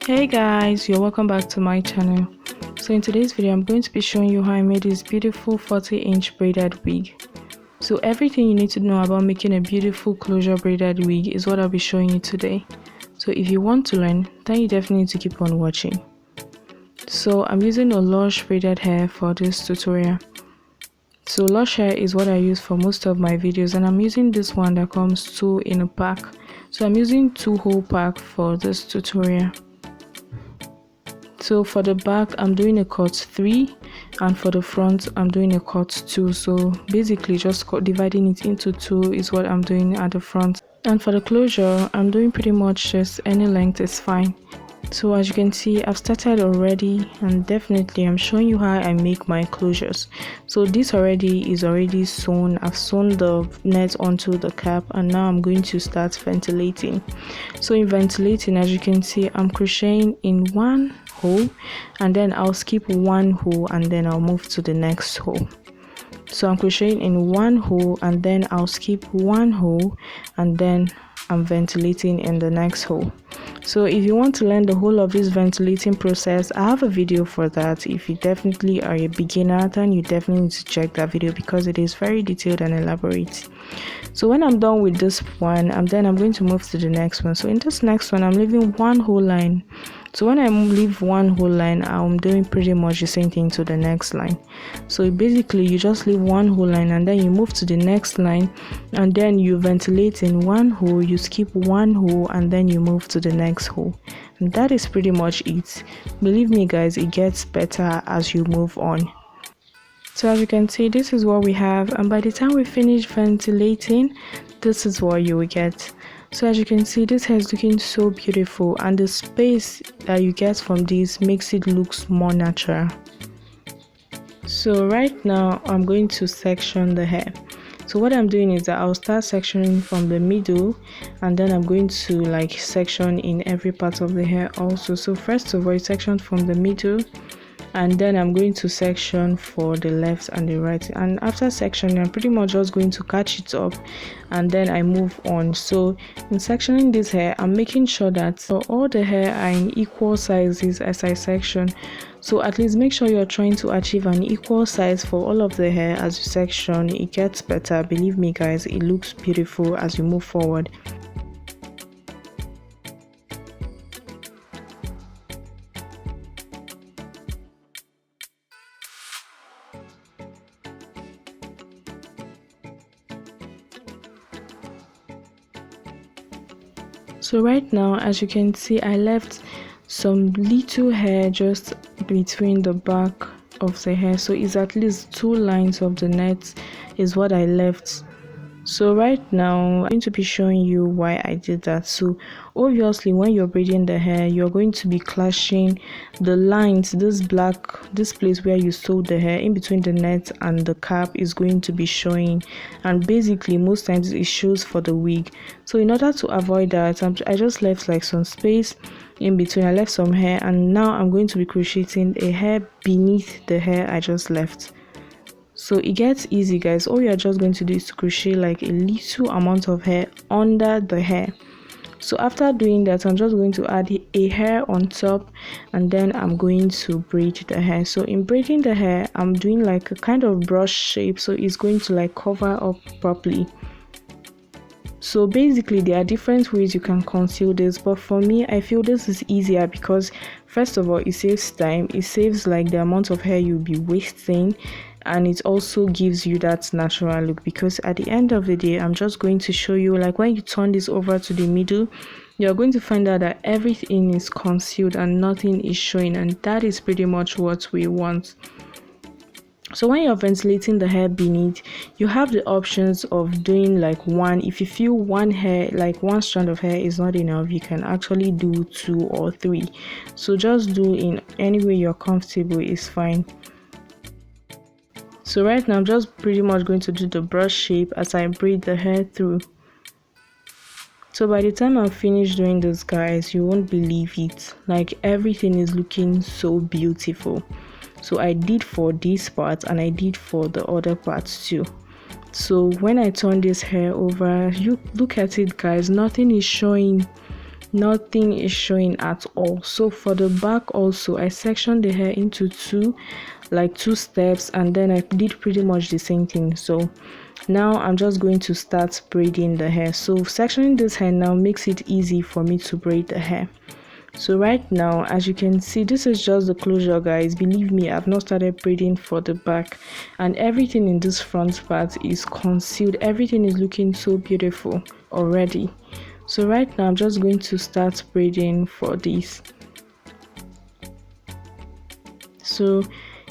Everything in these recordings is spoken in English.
Hey guys, you're welcome back to my channel. So in today's video I'm going to be showing you how I made this beautiful 40-inch braided wig. So everything you need to know about making a beautiful closure braided wig is what I'll be showing you today. So if you want to learn, then you definitely need to keep on watching. So I'm using a lush braided hair for this tutorial. So lush hair is what I use for most of my videos, and I'm using this one that comes 2 in a pack. So I'm using 2 whole pack for this tutorial. So for the back I'm doing a cut 3, and for the front I'm doing a cut 2. So basically just dividing it into 2 is what I'm doing at the front. And for the closure I'm doing pretty much just any length is fine. So as you can see, I've started already, and definitely I'm showing you how I make my closures. So this already is sewn. I've sewn the net onto the cap, and now I'm going to start ventilating. So in ventilating, as you can see, I'm crocheting in 1 hole, and then I'll skip 1 hole, and then I'll move to the next hole. So I'm crocheting in 1 hole, and then I'll skip 1 hole, and then I'm ventilating in the next hole. So if you want to learn the whole of this ventilating process, I have a video for that. If you definitely are a beginner, then you definitely need to check that video because it is very detailed and elaborate. So when I'm done with this one, I'm going to move to the next one. So in this next one, I'm leaving 1 whole line. So when I leave 1 whole line, I'm doing pretty much the same thing to the next line. So basically you just leave 1 whole line, and then you move to the next line, and then you ventilate in 1 hole, you skip 1 hole, and then you move to the next hole. And that is pretty much it. Believe me guys, it gets better as you move on. So as you can see, this is what we have, and by the time we finish ventilating, this is what you will get. So as you can see, this hair is looking so beautiful, and the space that you get from this makes it look more natural. So right now I'm going to section the hair. So what I'm doing is that I'll start sectioning from the middle, and then I'm going to section in every part of the hair also. So first of all, I section from the middle, and then I'm going to section for the left and the right, and after sectioning I'm pretty much just going to catch it up, and then I move on. So in sectioning this hair, I'm making sure that all the hair are in equal sizes as I section. So at least make sure you're trying to achieve an equal size for all of the hair as you section. It gets better, believe me guys, it looks beautiful as you move forward. So right now, as you can see, I left some little hair just between the back of the hair. So it's at least 2 lines of the net is what I left. So right now I'm going to be showing you why I did that. So obviously when you're braiding the hair, you're going to be clashing the lines. This place where you sewed the hair in between the net and the cap is going to be showing, and basically most times it shows for the wig. So in order to avoid that, I just left some space in between. I left some hair, and now I'm going to be crocheting a hair beneath the hair I just left. So it gets easy guys. All you're just going to do is to crochet a little amount of hair under the hair. So after doing that, I'm just going to add a hair on top, and then I'm going to braid the hair. So in braiding the hair, I'm doing a kind of brush shape, so it's going to cover up properly. So basically there are different ways you can conceal this, but for me I feel this is easier because first of all it saves time, it saves the amount of hair you'll be wasting, and it also gives you that natural look, because at the end of the day I'm just going to show you when you turn this over to the middle, you're going to find out that everything is concealed and nothing is showing, and that is pretty much what we want. So when you're ventilating the hair beneath, you have the options of doing one. If you feel one strand of hair is not enough, you can actually do 2 or 3. So just do in any way you're comfortable is fine. So right now I'm just pretty much going to do the brush shape as I braid the hair through. So by the time I'm finished doing this guys, you won't believe it, everything is looking so beautiful. So I did for this part, and I did for the other parts too. So when I turn this hair over, you look at it guys, nothing is showing. nothing is showing at all. So for the back also, I sectioned the hair into two steps, and then I did pretty much the same thing. So now I'm just going to start braiding the hair. So sectioning this hair now makes it easy for me to braid the hair. So right now, as you can see, this is just the closure, guys. Believe me, I've not started braiding for the back, and everything in this front part is concealed. Everything is looking so beautiful already. So right now I'm just going to start braiding for this. So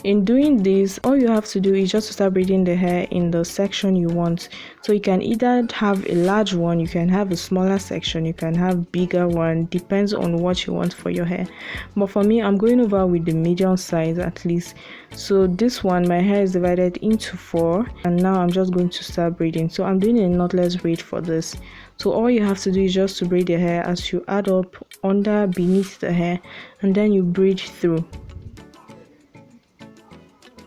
in doing this, all you have to do is just to start braiding the hair in the section you want. So you can either have a large one, you can have a smaller section, you can have bigger one, depends on what you want for your hair. But for me, I'm going over with the medium size at least. So this one, my hair is divided into 4, and now I'm just going to start braiding. So I'm doing a knotless braid for this. So all you have to do is just to braid the hair as you add up under beneath the hair, and then you braid through.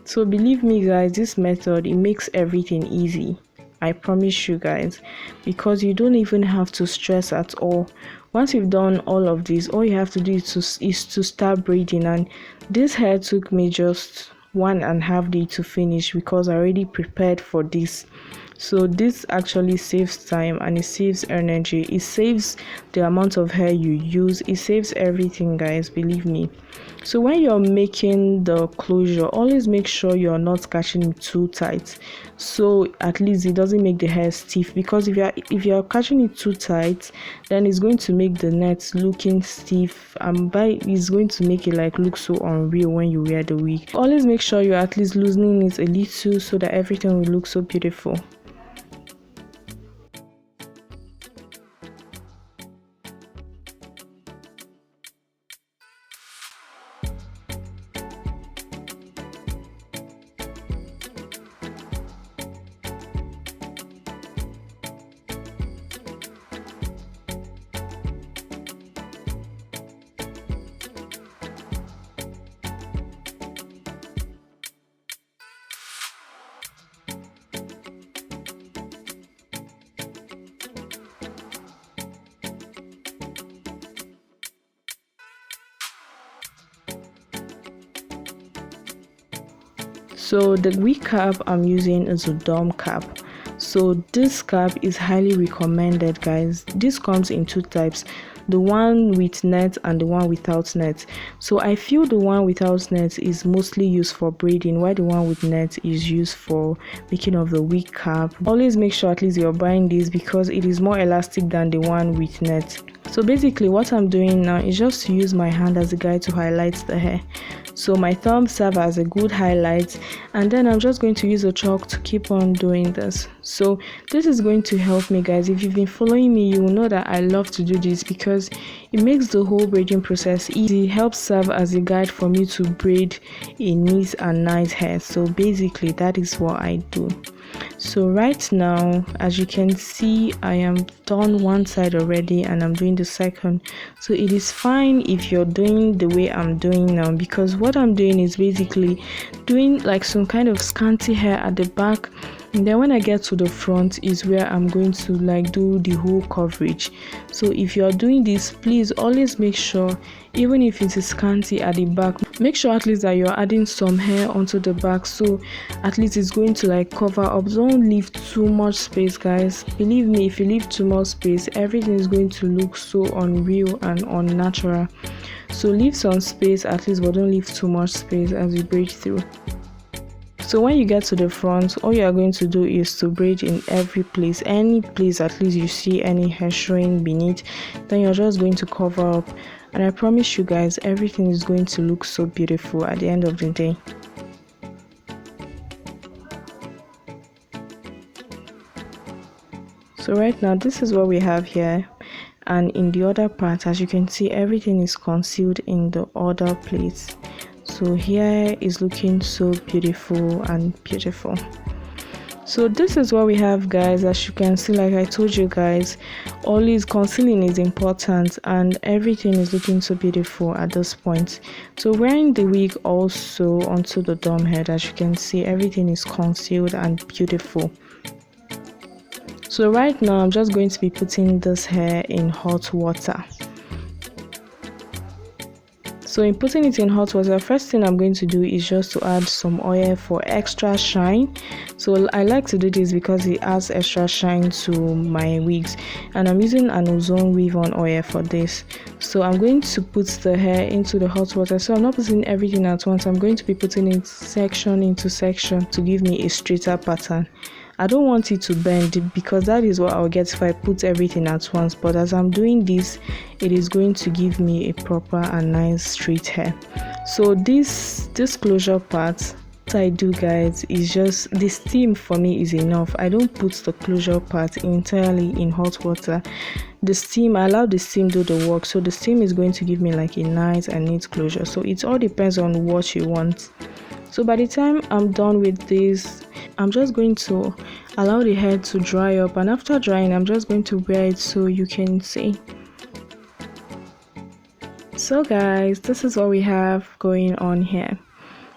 So believe me guys, this method, it makes everything easy. I promise you guys, because you don't even have to stress at all. Once you've done all of this, all you have to do is to start braiding, and this hair took me just 1.5 days to finish because I already prepared for this. So this actually saves time and it saves energy. It saves the amount of hair you use. It saves everything, guys, believe me. So when you're making the closure, always make sure you're not catching it too tight, so at least it doesn't make the hair stiff, because if you're catching it too tight, then it's going to make the net looking stiff, and it's going to make it like look so unreal when you wear the wig. Always make sure you're at least loosening it a little so that everything will look so beautiful. So the wig cap I'm using is a dome cap. So this cap is highly recommended, guys. This comes in 2 types, the one with net and the one without net. So I feel the one without net is mostly used for braiding, while the one with net is used for making of the wig cap. Always make sure at least you're buying this because it is more elastic than the one with net. So basically what I'm doing now is just to use my hand as a guide to highlight the hair. So my thumb serves as a good highlight, and then I'm just going to use a chalk to keep on doing this. So this is going to help me, guys. If you've been following me, you will know that I love to do this because it makes the whole braiding process easy. It helps serve as a guide for me to braid a neat and nice hair. So basically that is what I do. So right now, as you can see, I am done one side already and I'm doing the second. So it is fine if you're doing the way I'm doing now, because what I'm doing is basically doing like some kind of scanty hair at the back, and then when I get to the front is where I'm going to like do the whole coverage. So if you're doing this, please always make sure, even if it is scanty at the back, make sure at least that you're adding some hair onto the back, so at least it's going to like cover up. Don't leave too much space, guys. Believe me, if you leave too much space, everything is going to look so unreal and unnatural. So leave some space at least, but don't leave too much space as you braid through. So when you get to the front, all you are going to do is to braid in every place, any place at least you see any hair showing beneath, then you're just going to cover up, and I promise you guys, everything is going to look so beautiful at the end of the day. So right now, this is what we have here, and in the other part, as you can see, everything is concealed in the other place. So here is looking so beautiful and beautiful. So this is what we have, guys. As you can see, like I told you guys, always concealing is important, and everything is looking so beautiful at this point. So wearing the wig also onto the dome head, as you can see, everything is concealed and beautiful. So right now I'm just going to be putting this hair in hot water. So in putting it in hot water, first thing I'm going to do is just to add some oil for extra shine. So I like to do this because it adds extra shine to my wigs, and I'm using an ozone weave on oil for this. So I'm going to put the hair into the hot water. So I'm not putting everything at once. I'm going to be putting it section into section to give me a straighter pattern. I don't want it to bend because that is what I'll get if I put everything at once, but as I'm doing this, it is going to give me a proper and nice straight hair. So this closure part I do, guys, is just the steam for me is enough. I don't put the closure part entirely in hot water. The steam, I allow the steam do the work, so the steam is going to give me like a nice and neat closure. So it all depends on what you want. So by the time I'm done with this, I'm just going to allow the hair to dry up, and after drying, I'm just going to wear it so you can see. So guys, this is what we have going on here.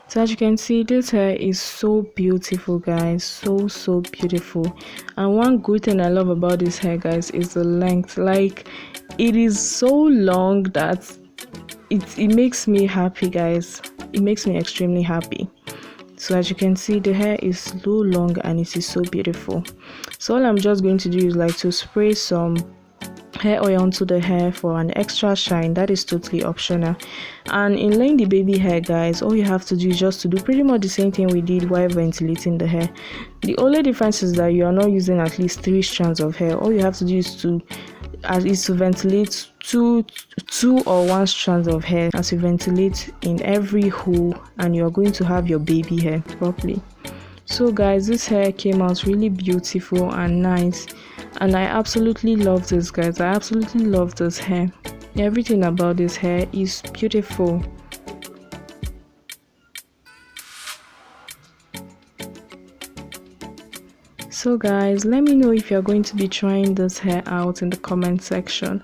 So as you can see, this hair is so beautiful, guys, so beautiful. And one good thing I love about this hair, guys, is the length. Like, it is so long that it makes me happy, guys. It makes me extremely happy. So as you can see, the hair is so long and it is so beautiful. So all I'm just going to do is like to spray some hair oil onto the hair for an extra shine. That is totally optional. And in laying the baby hair, guys, all you have to do is just to do pretty much the same thing we did while ventilating the hair. The only difference is that you are not using at least 3 strands of hair. All you have to do is to ventilate two or 1 strands of hair as you ventilate in every hole, and you're going to have your baby hair properly. So guys, this hair came out really beautiful and nice, and I absolutely love this, guys. I absolutely love this hair. Everything about this hair is beautiful. So guys, let me know if you're going to be trying this hair out in the comment section.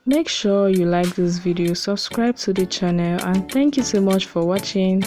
Make sure you like this video, subscribe to the channel, and thank you so much for watching.